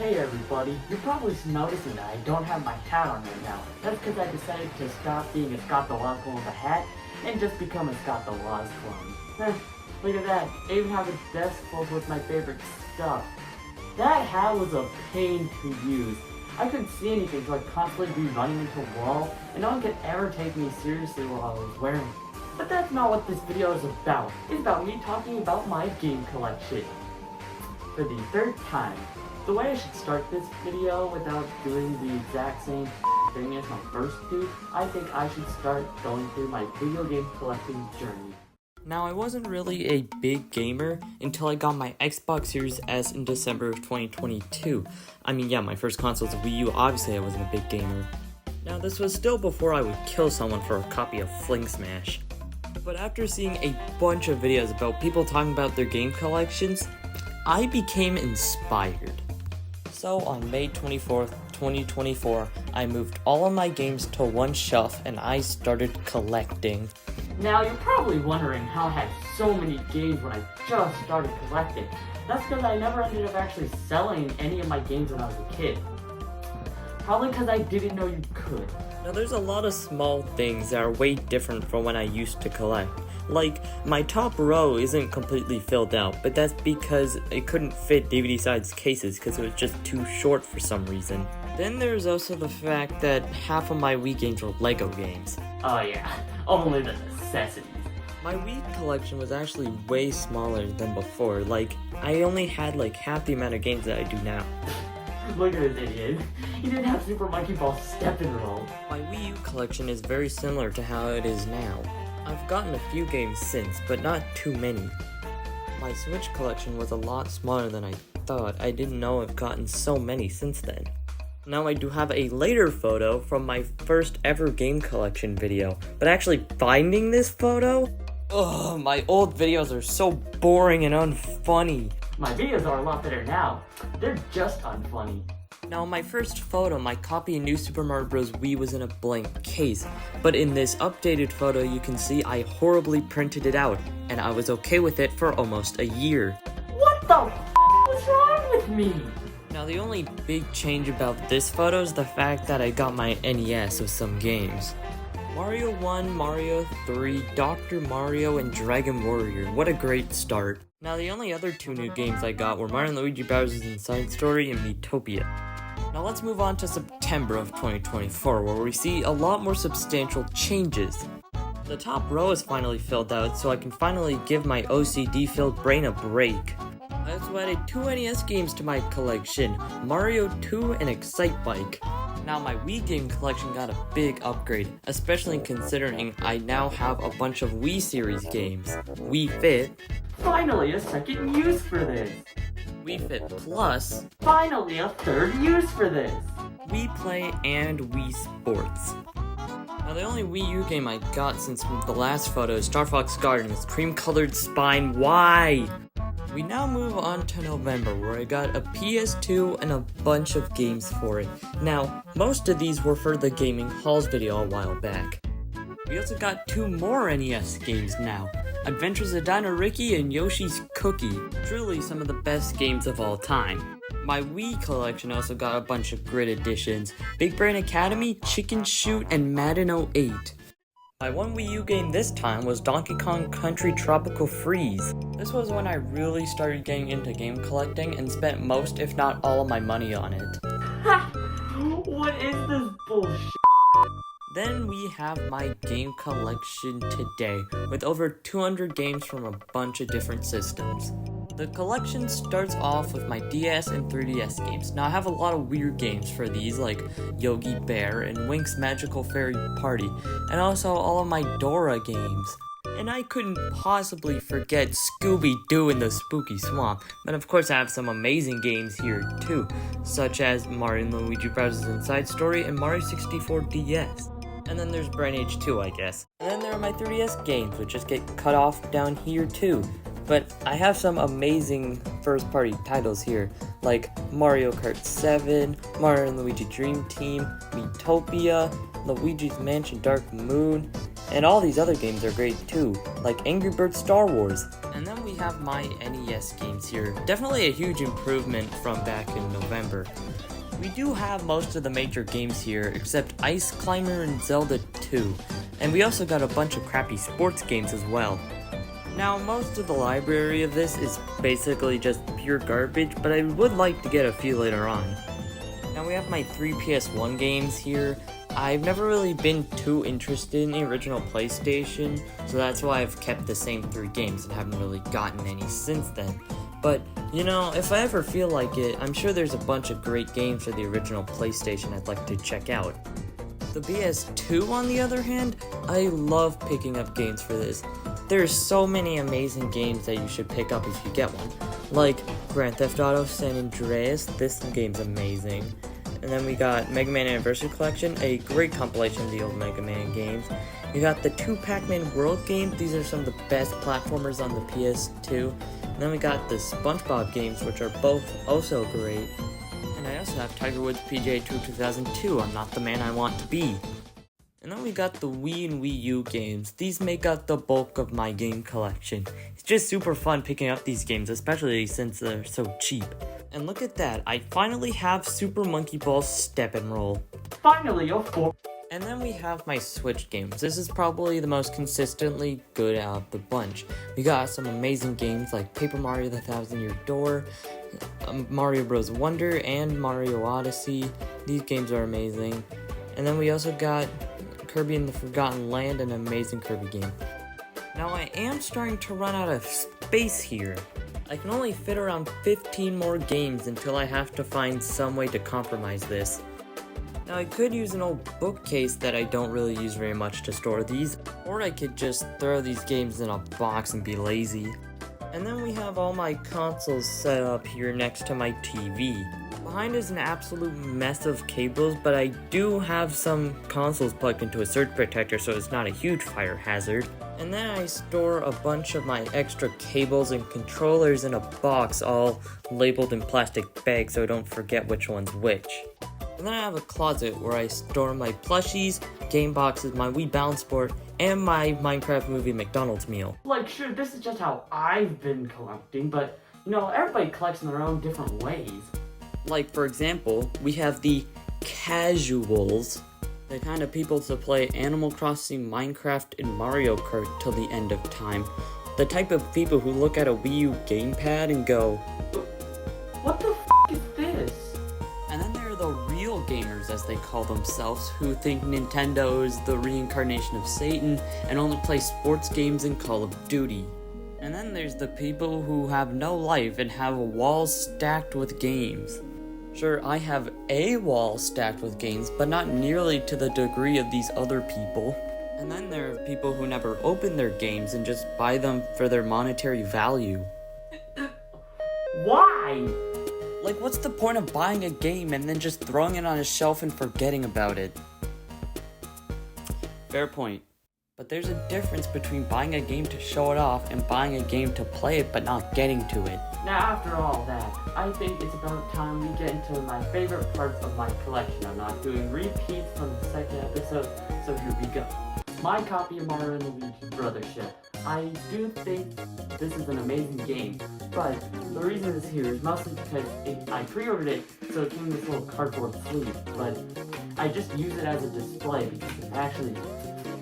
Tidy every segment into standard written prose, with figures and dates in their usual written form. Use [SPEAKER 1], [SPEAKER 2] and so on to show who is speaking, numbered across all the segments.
[SPEAKER 1] Hey everybody, you're probably noticing that I don't have my hat on right now. That's because I decided to stop being a Scott the Woz clone with a hat and just become a Scott the Woz clone. Look at that, I even have a desk full with my favorite stuff. That hat was a pain to use. I couldn't see anything, so I'd constantly be running into a wall, and no one could ever take me seriously while I was wearing it. But that's not what this video is about. It's about me talking about my game collection. For the third time. The way I should start this video without doing the exact same thing as my first two, I think I should start going through my video game collecting journey.
[SPEAKER 2] Now, I wasn't really a big gamer until I got my Xbox Series S in December of 2022. I mean, yeah, my first console was a Wii U, obviously I wasn't a big gamer. Now, this was still before I would kill someone for a copy of Fling Smash. But after seeing a bunch of videos about people talking about their game collections, I became inspired. So on May 24th, 2024, I moved all of my games to one shelf and I started collecting.
[SPEAKER 1] Now you're probably wondering how I had so many games when I just started collecting. That's because I never ended up actually selling any of my games when I was a kid. Probably because I didn't know you could.
[SPEAKER 2] Now there's a lot of small things that are way different from when I used to collect. Like, my top row isn't completely filled out, but that's because it couldn't fit DVD-sized cases because it was just too short for some reason. Then there's also the fact that half of my Wii games were Lego games.
[SPEAKER 1] Oh yeah, only the necessities.
[SPEAKER 2] My Wii collection was actually way smaller than before. Like, I only had like half the amount of games that I do now.
[SPEAKER 1] Look at this idiot. He didn't have Super Monkey Ball Step and Roll.
[SPEAKER 2] My Wii U collection is very similar to how it is now. I've gotten a few games since, but not too many. My Switch collection was a lot smaller than I thought. I didn't know I've gotten so many since then. Now I do have a later photo from my first ever game collection video, but actually finding this photo? Ugh, my old videos are so boring and unfunny.
[SPEAKER 1] My videos are a lot better now. They're just unfunny.
[SPEAKER 2] Now, in my first photo, my copy of New Super Mario Bros. Wii was in a blank case, but in this updated photo, you can see I horribly printed it out, and I was okay with it for almost a year.
[SPEAKER 1] What the was wrong with me?
[SPEAKER 2] Now, the only big change about this photo is the fact that I got my NES with some games. Mario 1, Mario 3, Dr. Mario, and Dragon Warrior. What a great start. Now, the only other two new games I got were Mario and Luigi Bowser's Inside Story and Miitopia. Now let's move on to September of 2024, where we see a lot more substantial changes. The top row is finally filled out, so I can finally give my OCD-filled brain a break. I also added two NES games to my collection, Mario 2 and Excitebike. Now my Wii game collection got a big upgrade, especially considering I now have a bunch of Wii series games. Wii Fit,
[SPEAKER 1] Finally a second use for this.
[SPEAKER 2] Wii Fit Plus,
[SPEAKER 1] Finally a third use for this.
[SPEAKER 2] Wii Play, and Wii Sports. Now the only Wii U game I got since the last photo is Star Fox Gardens, cream-colored spine. Why? We now move on to November, where I got a PS2 and a bunch of games for it. Now, most of these were for the Gaming Halls video a while back. We also got two more NES games now, Adventures of Dino Ricky and Yoshi's Cookie, truly some of the best games of all time. My Wii collection also got a bunch of grid editions, Big Brain Academy, Chicken Shoot, and Madden 08. My one Wii U game this time was Donkey Kong Country Tropical Freeze. This was when I really started getting into game collecting and spent most, if not all, of my money on it.
[SPEAKER 1] Ha! What is this bullshit?
[SPEAKER 2] Then we have my game collection today, with over 200 games from a bunch of different systems. The collection starts off with my DS and 3DS games. Now I have a lot of weird games for these, like Yogi Bear and Wink's Magical Fairy Party, and also all of my Dora games. And I couldn't possibly forget Scooby-Doo in the Spooky Swamp, but of course I have some amazing games here too, such as Mario and Luigi Bros. Inside Story and Mario 64 DS. And then there's Brain Age 2, I guess. And then there are my 3DS games, which just get cut off down here too. But I have some amazing first-party titles here, like Mario Kart 7, Mario and Luigi Dream Team, Miitopia, Luigi's Mansion Dark Moon, And all these other games are great too, like Angry Birds Star Wars. And then we have my NES games here. Definitely a huge improvement from back in November. We do have most of the major games here, except Ice Climber and Zelda 2. And we also got a bunch of crappy sports games as well. Now, most of the library of this is basically just pure garbage, but I would like to get a few later on. Now we have my 3 PS1 games here. I've never really been too interested in the original PlayStation, so that's why I've kept the same 3 games and haven't really gotten any since then. But, you know, if I ever feel like it, I'm sure there's a bunch of great games for the original PlayStation I'd like to check out. The PS2, on the other hand, I love picking up games for this. There's so many amazing games that you should pick up if you get one. Like Grand Theft Auto San Andreas, this game's amazing. And then we got Mega Man Anniversary Collection, a great compilation of the old Mega Man games. We got the 2 Pac-Man World games, these are some of the best platformers on the PS2. And then we got the SpongeBob games, which are both also great. And I also have Tiger Woods PGA Tour 2002, I'm Not the Man I Want to Be. And then we got the Wii and Wii U games. These make up the bulk of my game collection. It's just super fun picking up these games, especially since they're so cheap. And look at that, I finally have Super Monkey Ball Step and Roll.
[SPEAKER 1] Finally, you're for.
[SPEAKER 2] And then we have my Switch games. This is probably the most consistently good out of the bunch. We got some amazing games like Paper Mario The Thousand Year Door, Mario Bros. Wonder, and Mario Odyssey. These games are amazing. And then we also got Kirby and the Forgotten Land, an amazing Kirby game. Now I am starting to run out of space here. I can only fit around 15 more games until I have to find some way to compromise this. Now I could use an old bookcase that I don't really use very much to store these, or I could just throw these games in a box and be lazy. And then we have all my consoles set up here next to my TV. Behind is an absolute mess of cables, but I do have some consoles plugged into a surge protector so it's not a huge fire hazard. And then I store a bunch of my extra cables and controllers in a box, all labeled in plastic bags so I don't forget which one's which. And then I have a closet where I store my plushies, game boxes, my Wii Balance Sport, and my Minecraft Movie McDonald's meal.
[SPEAKER 1] Like, sure, this is just how I've been collecting, but, you know, everybody collects in their own different ways.
[SPEAKER 2] Like, for example, we have the casuals, the kind of people to play Animal Crossing, Minecraft, and Mario Kart till the end of time. The type of people who look at a Wii U gamepad and go,
[SPEAKER 1] What the is this?
[SPEAKER 2] and then there are the real gamers, as they call themselves, who think Nintendo is the reincarnation of Satan and only play sports games and Call of Duty. And then there's the people who have no life and have walls stacked with games. Sure, I have a wall stacked with games, but not nearly to the degree of these other people. And then there are people who never open their games and just buy them for their monetary value.
[SPEAKER 1] Why?
[SPEAKER 2] Like, what's the point of buying a game and then just throwing it on a shelf and forgetting about it? Fair point. But there's a difference between buying a game to show it off and buying a game to play it but not getting to it.
[SPEAKER 1] Now, after all that, I think it's about time we get into my favorite parts of my collection. I'm not doing repeats from the second episode, so here we go. My copy of Mario and Luigi Brothership. I do think this is an amazing game, but the reason it's here is mostly because I pre-ordered it, so it came in this little cardboard sleeve, but I just use it as a display because it actually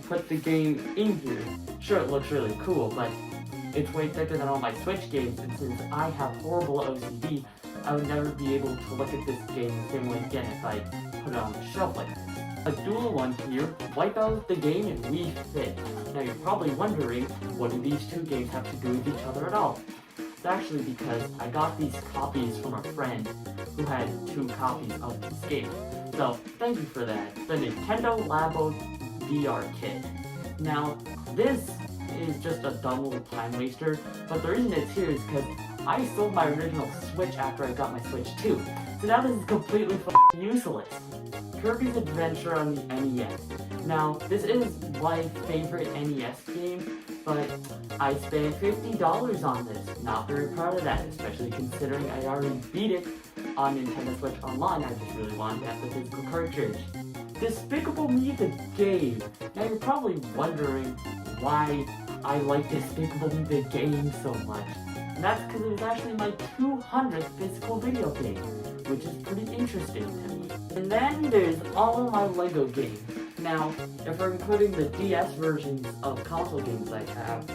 [SPEAKER 1] put the game in here. Sure, it looks really cool, but it's way thicker than all my Switch games, and since I have horrible OCD, I would never be able to look at this game the same way again if I put it on the shelf like this. A dual one here, wipe out the game and Wii Fit. Now you're probably wondering, what do these two games have to do with each other at all? It's actually because I got these copies from a friend who had 2 copies of this game. So, thank you for that. The Nintendo Labo VR kit. Now, this is just a dumb little time waster, but the reason it's here is because I sold my original Switch after I got my Switch 2. So now this is completely useless. Kirby's Adventure on the NES. Now, this is my favorite NES game, but I spent $50 on this. Not very proud of that, especially considering I already beat it on Nintendo Switch Online. I just really wanted to have the physical cartridge. Despicable Me the game. Now you're probably wondering why I like Despicable Me the game so much. And that's because it was actually my 200th physical video game, which is pretty interesting to me. And then there's all of my LEGO games. Now, if we're including the DS versions of console games I have,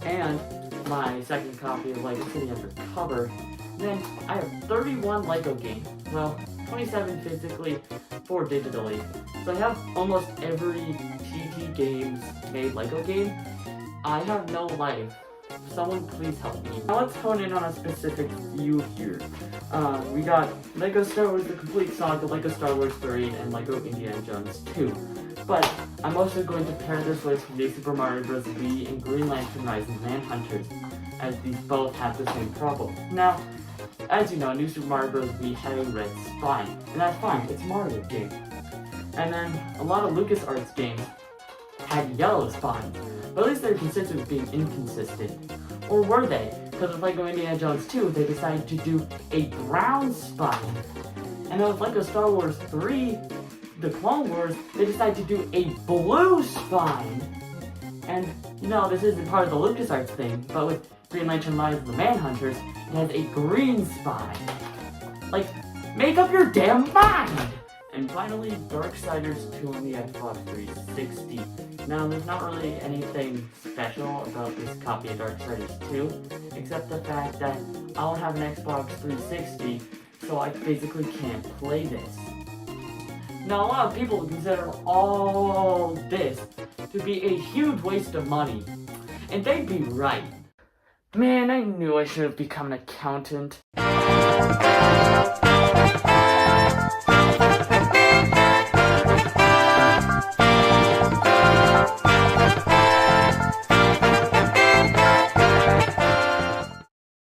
[SPEAKER 1] and my second copy of LEGO City Undercover, then I have 31 LEGO games. Well, 27 physically, 4 digitally. So I have almost every TT Games made LEGO game. I have no life. Someone please help me. Now let's hone in on a specific few here. We got LEGO Star Wars The Complete Saga, LEGO Star Wars 3, and LEGO Indiana Jones 2. But I'm also going to pair this with New Super Mario Bros. Wii and Green Lantern Rise and Manhunters, as these both have the same problem. Now, as you know, New Super Mario Bros. Wii had a red spine, and that's fine, it's a Mario game. And then a lot of LucasArts games had yellow spines, but at least they're consistent with being inconsistent. Or were they? Because with LEGO Indiana Jones 2, they decided to do a brown spine. And then with LEGO Star Wars 3, The Clone Wars, they decided to do a blue spine. And, you know, this isn't part of the LucasArts thing, but with Green Lantern Rise of the Manhunters, it has a green spine. Like, make up your damn mind! And finally, Darksiders 2 on the Xbox 360. Now, there's not really anything special about this copy of Darksiders 2, except the fact that I don't have an Xbox 360, so I physically can't play this. Now, a lot of people consider all this to be a huge waste of money, and they'd be right. Man, I knew I should have become an accountant.